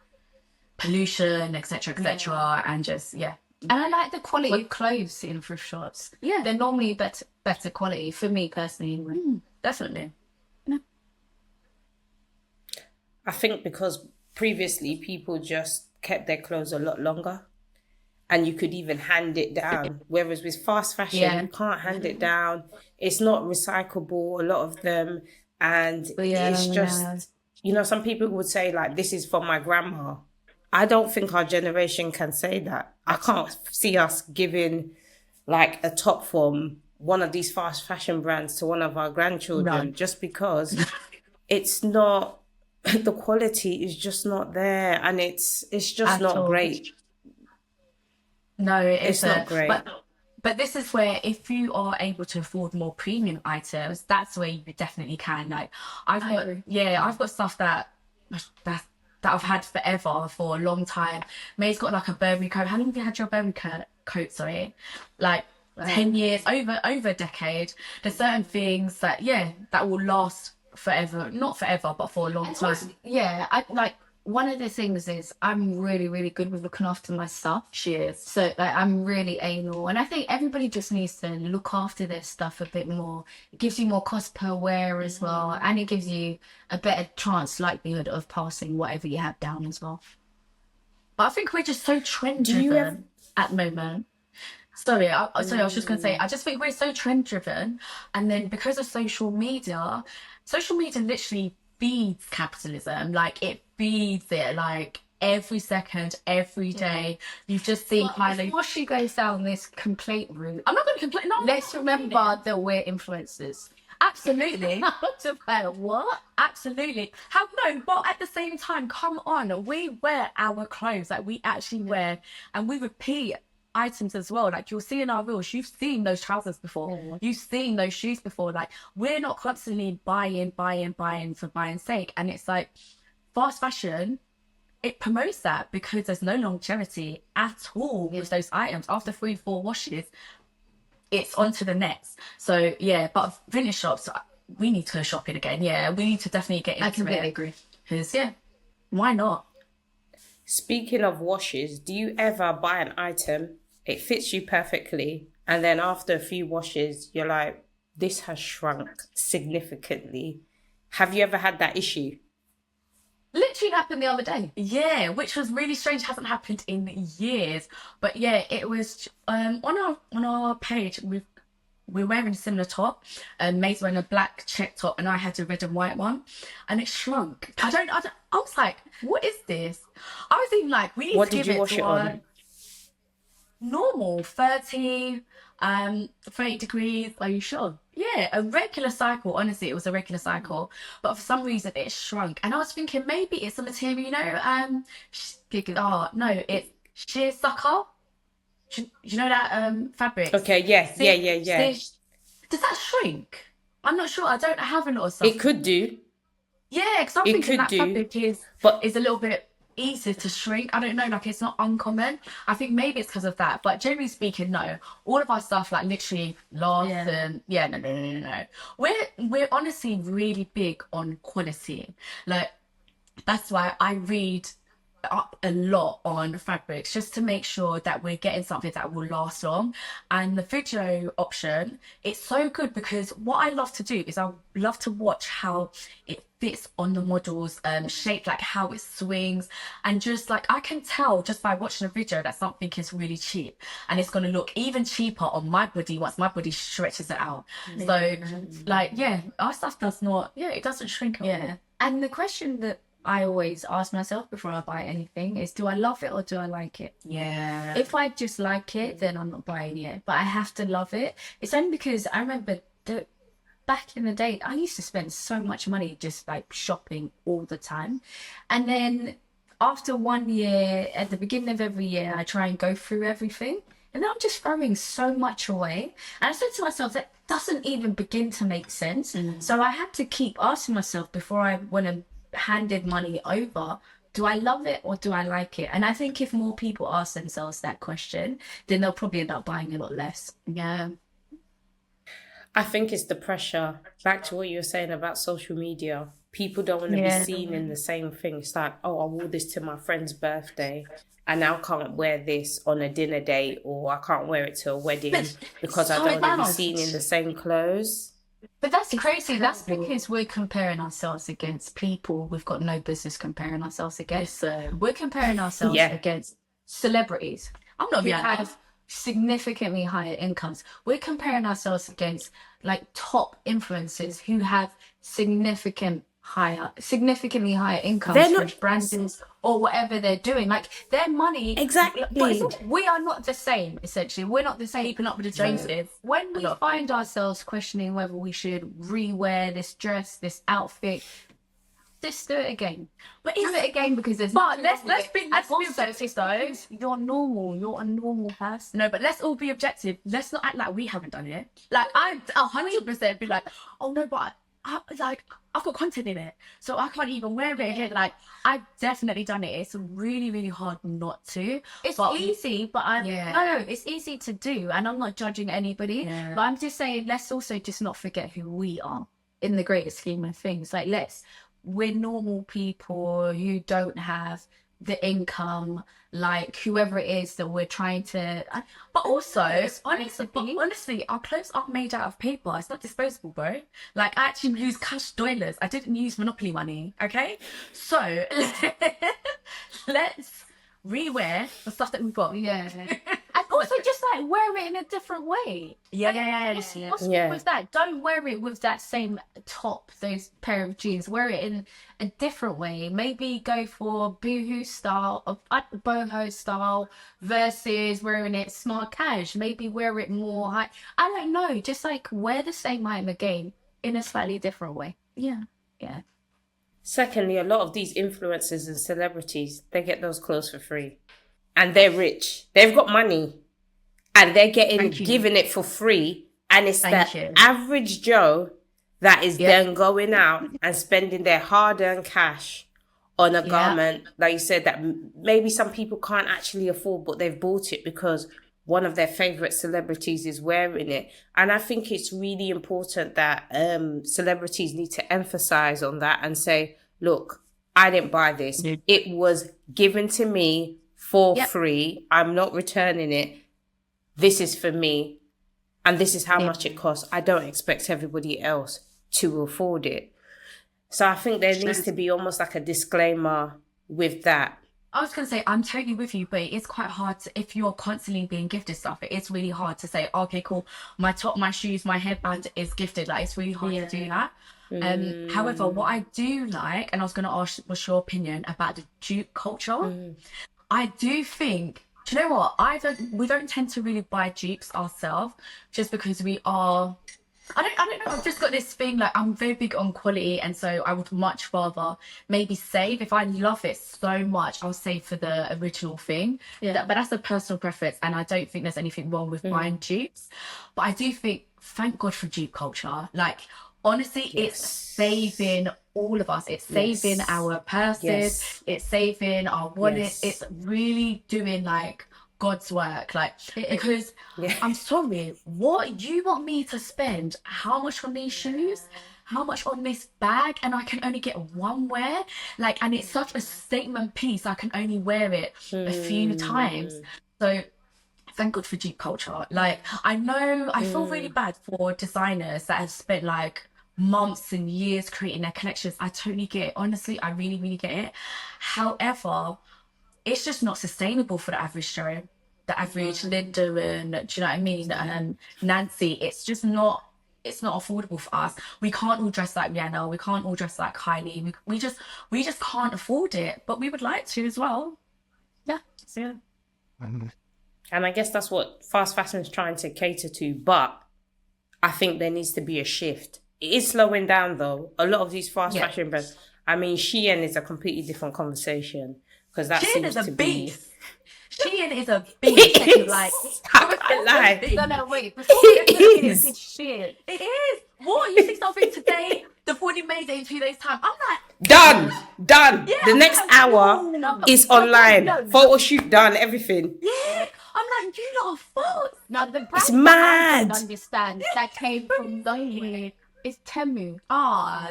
pollution, etc., and just And I like the quality of clothes in thrift shops. Yeah. They're normally better quality for me personally. Definitely. I think because previously people just kept their clothes a lot longer, and you could even hand it down. Whereas with fast fashion, you can't hand it down. It's not recyclable, a lot of them. And it's just, some people would say like, this is for my grandma. I don't think our generation can say that. I can't see us giving like a top from one of these fast fashion brands to one of our grandchildren, just because it's not the quality is just not there, and it's just At not all. great. No, it It's not isn't. great. But this is where if you are able to afford more premium items, that's where you definitely can. Like I've got stuff that that I've had forever for a long time. May's got like a Burberry coat. How long have you had your Burberry coat? Sorry, like 10 years, over a decade. There's certain things that that will last forever, not forever, but for a long time. Yeah, I like one of the things is I'm really, really good with looking after my stuff. She is. So like I'm really anal, and I think everybody just needs to look after their stuff a bit more. It gives you more cost per wear as well, and it gives you a better chance likelihood of passing whatever you have down as well. But I think we're just so trend Do you driven at the moment. Sorry, I was just going to say, I just think we're so trend driven. And then because of social media literally feeds capitalism. Like, it feeds it, like, every second, every day. You've just seen Before she goes down this complaint route, I'm not going to complain. No, let's remember that we're influencers. absolutely. Not about what? Absolutely. How no, but at the same time, come on, we wear our clothes, like we actually wear, and we repeat items as well. Like you'll see in our reels, you've seen those trousers before, you've seen those shoes before. Like we're not constantly buying for buying's sake. And it's like fast fashion, it promotes that because there's no longevity at all with those items. After 3-4 washes, it's on to the next. So but vintage shops, we need to go shopping again. We need to definitely get into I completely it. agree. Because why not? Speaking of washes, do you ever buy an item, it fits you perfectly, and then after a few washes, you're like, this has shrunk significantly? Have you ever had that issue? Literally happened the other day. Yeah, which was really strange. Hasn't happened in years. But it was on our page. We're wearing a similar top, and May's wearing a black check top, and I had a red and white one, and it shrunk. I was like, what is this? I was even like, we need What to did give you wash it on? normal 30 degrees. Are you sure? Yeah, a regular cycle. Honestly, it was a regular cycle, but for some reason it shrunk. And I was thinking maybe it's a material, no, it's sheersucker. You know that fabric? Okay, yeah. Does that shrink? I'm not sure. I don't have a lot of stuff. It could do. Yeah, because I'm It thinking could that do, fabric but is a little bit easier to shrink. I don't know, like it's not uncommon. I think maybe it's because of that. But generally speaking, no. All of our stuff like literally lasts and no. We're honestly really big on quality. Like that's why I read up a lot on fabrics just to make sure that we're getting something that will last long. And the video option, it's so good because what I love to do is I love to watch how it fits on the model's shape, like how it swings, and just like I can tell just by watching a video that something is really cheap, and it's going to look even cheaper on my body once my body stretches it out. So like our stuff does not it doesn't shrink at all. And the question that I always ask myself before I buy anything is, do I love it or do I like it? Yeah. If I just like it, then I'm not buying it. But I have to love it. It's only because I remember that back in the day, I used to spend so much money just like shopping all the time. And then after 1 year, at the beginning of every year, I try and go through everything. And then I'm just throwing so much away. And I said to myself, that doesn't even begin to make sense. So I had to keep asking myself before I went and handed money over, do I love it or do I like it? And I think if more people ask themselves that question, then they'll probably end up buying a lot less. I think it's the pressure. Back to what you were saying about social media. People don't want to be seen in the same thing. It's like, oh, I wore this to my friend's birthday, and now I can't wear this on a dinner date, or I can't wear it to a wedding because I don't want to be seen in the same clothes. But that's crazy. That's because we're comparing ourselves against people we've got no business comparing ourselves against. We're comparing ourselves against celebrities. I'm not who have significantly higher incomes. We're comparing ourselves against like top influencers who have significantly higher incomes. They're not brands or whatever they're doing. Like their money. Exactly. But we are not the same, essentially. We're not the same. Keeping up with the Joneses. When we find ourselves questioning whether we should rewear this dress, this outfit, Just do it again. But Do it again because there's. But let's be also, objective though. you're normal. You're a normal person. No, but let's all be objective. Let's not act like we haven't done it. Like I'd 100% be like, oh no, but I've got content in it, so I can't even wear it here. Like I've definitely done it. It's really, really hard not to. It's But- easy, but no, it's easy to do, and I'm not judging anybody. Yeah. But I'm just saying, let's also just not forget who we are in the greater scheme of things. Like, we're normal people who don't have the income, like whoever it is that we're trying to. But also, honestly, honestly, our clothes are made out of paper. It's not disposable, bro. Like I actually use cash dollars. I didn't use Monopoly money. Okay, so let's rewear the stuff that we've got. yeah. And also, just like wear it in a different way. Yeah. What's Yeah. wrong with that? Don't wear it with that same top, those pair of jeans. Wear it in a different way. Maybe go for boohoo style, boho style, versus wearing it smart cash. Maybe wear it more high. I don't know. Just like wear the same item again in a slightly different way. Yeah. Secondly, a lot of these influencers and celebrities, they get those clothes for free. And they're rich. They've got money. And they're given it for free. And it's Thank the you. average Joe that is then going out and spending their hard-earned cash on a garment, like you said, that maybe some people can't actually afford, but they've bought it because one of their favorite celebrities is wearing it. And I think it's really important that celebrities need to emphasize on that and say, look, I didn't buy this. It was given to me for free. I'm not returning it. This is for me. And this is how much it costs. I don't expect everybody else to afford it. So I think there needs to be almost like a disclaimer with that. I was going to say, I'm totally with you, but it's quite hard to, if you're constantly being gifted stuff, it's really hard to say, okay, cool, my top, my shoes, my headband is gifted. Like, it's really hard to do that. However, what I do like, and I was going to ask, what's your opinion about the dupe culture? I do think, do you know what? We don't tend to really buy dupes ourselves just because we are, I don't know. I've just got this thing, like I'm very big on quality, and so I would much rather maybe save. If I love it so much, I'll save for the original thing. But that's a personal preference, and I don't think there's anything wrong with buying dupes. But I do think, thank God for dupe culture. Like honestly, it's saving all of us. It's saving our purses. It's saving our wallets. It's really doing like God's work, like, because I'm sorry, what you want me to spend how much on these shoes, how much on this bag, and I can only get one wear, like, and it's such a statement piece, I can only wear it a few times. So thank God for dupe culture. Like, I know I feel really bad for designers that have spent like months and years creating their collections. I totally get it, honestly, I really, really get it. However, it's just not sustainable for the average Joe, the average Linda, and do you know what I mean? And Nancy, it's just not, it's not affordable for us. We can't all dress like Rihanna. We can't all dress like Kylie. We just can't afford it, but we would like to as well. Yeah. So, And I guess that's what fast fashion is trying to cater to. But I think there needs to be a shift. It is slowing down though. A lot of these fast fashion brands, I mean, Shein is a completely different conversation. Because that Shein seems is a to beast. Be... Shein is a beast. Like, I can't lie. No, wait. Before we get to Shein, it is. What? You see something today? The 40 May Day in 2 days' time. I'm like, Done. Yeah, the next hour is online. Photo shoot done. Everything. yeah. I'm like, you lot are false. now the brand It's that I mad. don't understand that came from nowhere is Temu.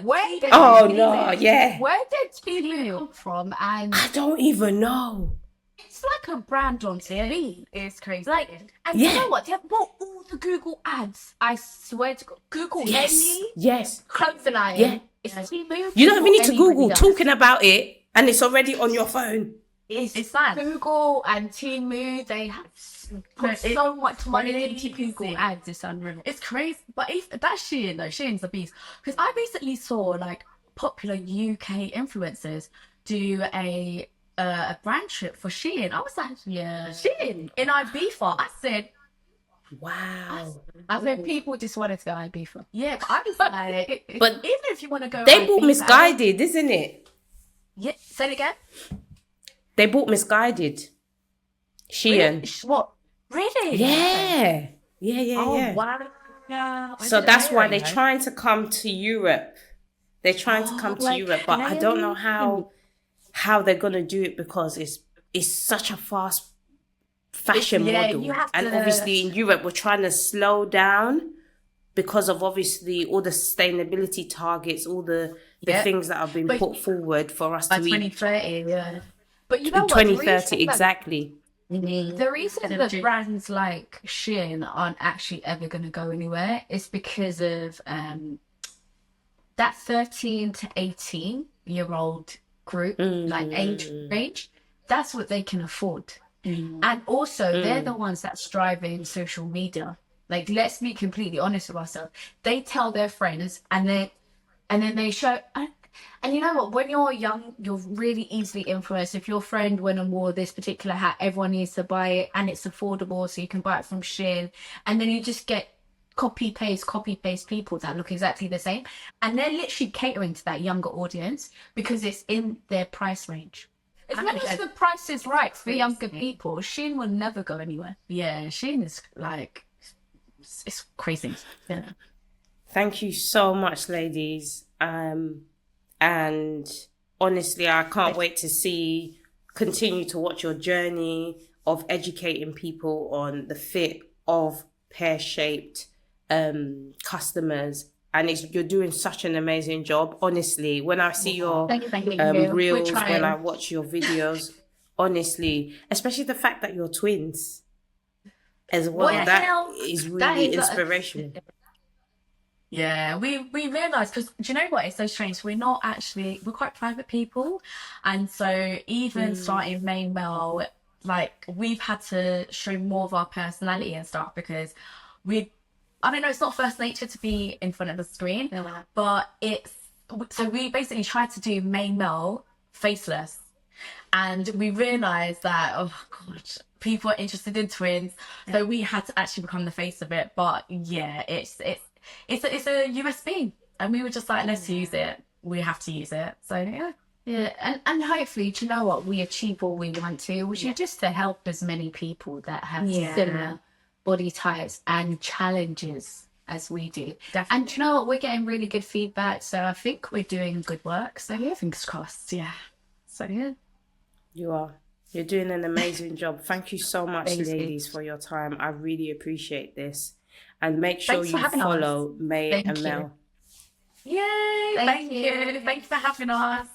Where did Oh no, yeah. Where did Temu come from? And I don't even know. it's like a brand on TV. It's crazy. Like, and you know what? They have bought all the Google ads. I swear to God. Google any Yes. clothing item. Yeah. It's Temu. You don't even need to Anybody Google. does. Talking about it, and it's already on your phone. It's mad. Google and Temu. They have put so much money into crazy. Google ads. It's unreal. It's crazy. But if that's Shein though, Shein's a beast. Because I recently saw like popular UK influencers do a brand trip for Shein. I was like, Shein in Ibiza. I said, Wow. I think people just wanted to go Ibiza. Yeah, but I was like, But even if you want to go, they bought Ibiza, Misguided, isn't it? Yeah, say it again. They bought Misguided. Shein. What? Really? Yeah. Oh Yeah. wow. Yeah. I So didn't that's know why that, they're you know. trying to come to Europe. They're trying to come to Europe, but I don't know how they're gonna do it because it's such a fast fashion model. You have And to. obviously in Europe we're trying to slow down because of obviously all the sustainability targets, all the Yep. things that have been But- put forward for us By to reach 2030, yeah. But you know what? 2030 exactly. The reason that brands like Shein aren't actually ever going to go anywhere is because of that 13 to 18-year-old group, like age range. That's what they can afford. And also, they're the ones that's driving social media. Like, let's be completely honest with ourselves. They tell their friends, and then they show. And you know what? When you're young, you're really easily influenced. If your friend went and wore this particular hat, everyone needs to buy it, and it's affordable, so you can buy it from Shein. And then you just get copy paste people that look exactly the same, and they're literally catering to that younger audience because it's in their price range. As long as the price is right for younger people, Shein will never go anywhere. Yeah, Shein is like, it's crazy. Yeah. Thank you so much, ladies. And honestly, I can't wait to continue to watch your journey of educating people on the fit of pear-shaped customers. And you're doing such an amazing job. Honestly, when I see your Thank you. reels, when I watch your videos, honestly, especially the fact that you're twins as well, that is really inspirational. Yeah, we realised, because do you know what? It's so strange. We're quite private people. And so even starting MayMel, like, we've had to show more of our personality and stuff because I don't know, it's not first nature to be in front of the screen, but so we basically tried to do MayMel faceless. And we realised that, oh God, people are interested in twins. So we had to actually become the face of it. But yeah, it's a USB, and we were just like, let's use it. We have to use it. So yeah, and hopefully, do you know what, we achieve what we want to, which is just to help as many people that have similar body types and challenges as we do. Definitely. And do you know what, we're getting really good feedback, so I think we're doing good work. So yeah, fingers crossed. Yeah. So yeah. You are. You're doing an amazing job. Thank you so much, ladies, for your time. I really appreciate this. And make sure you follow May and Mel. Yay! Thank you. Thanks for having us.